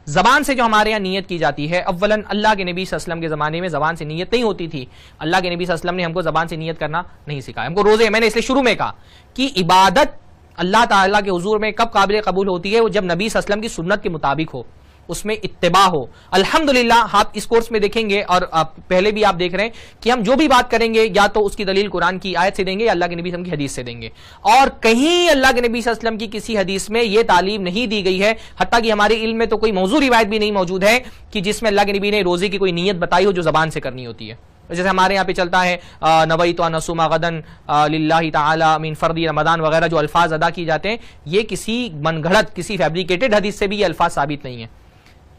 زبان سے جو ہمارے یہاں نیت کی جاتی ہے، اولاً اللہ کے نبی صلی اللہ علیہ وسلم کے زمانے میں زبان سے نیت نہیں ہوتی تھی. اللہ کے نبی صلی اللہ علیہ وسلم نے ہم کو زبان سے نیت کرنا نہیں سکھایا. ہم کو روزے، میں نے اس لیے شروع میں کہا کہ عبادت اللہ تعالیٰ کے حضور میں کب قابل قبول ہوتی ہے؟ وہ جب نبی صلی اللہ علیہ وسلم کی سنت کے مطابق ہو، اس میں اتباع ہو. الحمدللہ آپ اس کورس میں دیکھیں گے اور پہلے بھی آپ دیکھ رہے ہیں کہ ہم جو بھی بات کریں گے یا تو اس کی دلیل قرآن کی آیت سے دیں گے یا اللہ کے نبی صلی اللہ علیہ وسلم کی حدیث سے دیں گے، اور کہیں اللہ کے نبی صلی اللہ علیہ وسلم کی کسی حدیث میں یہ تعلیم نہیں دی گئی ہے. حتیٰ کہ ہمارے علم میں تو کوئی موضوع روایت بھی نہیں موجود ہے کہ جس میں اللہ کے نبی نے روزے کی کوئی نیت بتائی ہو جو زبان سے کرنی ہوتی ہے. جیسے ہمارے یہاں پہ چلتا ہے نویت ان اصوم غدا للہ تعالی من فرض رمضان وغیرہ جو الفاظ ادا کی جاتے ہیں، یہ کسی من گھڑت، کسی فیبریکیٹڈ حدیث سے بھی یہ الفاظ ثابت نہیں ہیں.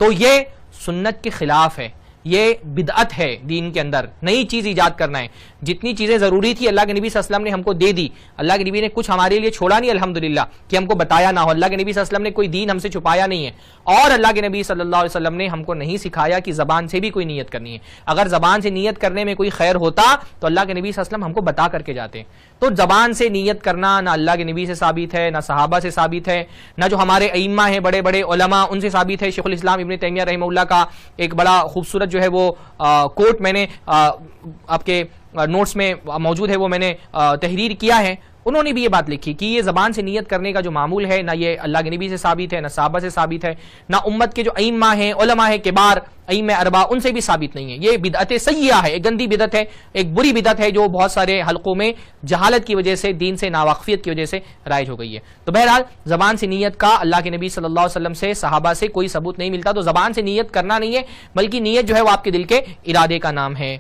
تو یہ سنت کے خلاف ہے، یہ بدعت ہے دین کے اندر، نئی چیز ایجاد کرنا ہے. جتنی چیزیں ضروری تھی اللہ کے نبی صلی اللہ علیہ وسلم نے ہم کو دے دی. اللہ کے نبی نے کچھ ہمارے لیے چھوڑا نہیں الحمدللہ کہ ہم کو بتایا نہ ہو. اللہ کے نبی صلی اللہ علیہ وسلم نے کوئی دین ہم سے چھپایا نہیں ہے، اور اللہ کے نبی صلی اللہ علیہ وسلم نے ہم کو نہیں سکھایا کہ زبان سے بھی کوئی نیت کرنی ہے. اگر زبان سے نیت کرنے میں کوئی خیر ہوتا تو اللہ کے نبی صلی اللہ علیہ وسلم ہم کو بتا کر کے جاتے. تو زبان سے نیت کرنا نہ اللہ کے نبی سے ثابت ہے، نہ صحابہ سے ثابت ہے، نہ جو ہمارے ائمہ ہیں بڑے بڑے علماء ان سے ثابت ہے. شیخ الاسلام ابن تیمیہ رحمہ اللہ کا ایک بڑا خوبصورت جو ہے وہ کوٹ میں نے آپ کے نوٹس میں موجود ہے، وہ میں نے تحریر کیا ہے. انہوں نے بھی یہ بات لکھی کہ یہ زبان سے نیت کرنے کا جو معمول ہے نہ یہ اللہ کے نبی سے ثابت ہے، نہ صحابہ سے ثابت ہے، نہ امت کے جو ائمہ ہیں، علماء ہیں کبار، ائمہ اربعہ، ان سے بھی ثابت نہیں ہے. یہ بدعت سیئہ ہے، ایک گندی بدعت ہے، ایک بری بدعت ہے جو بہت سارے حلقوں میں جہالت کی وجہ سے، دین سے ناواقفیت کی وجہ سے رائج ہو گئی ہے. تو بہرحال زبان سے نیت کا اللہ کے نبی صلی اللہ علیہ وسلم سے، صحابہ سے کوئی ثبوت نہیں ملتا. تو زبان سے نیت کرنا نہیں ہے، بلکہ نیت جو ہے وہ آپ کے دل کے ارادے کا نام ہے.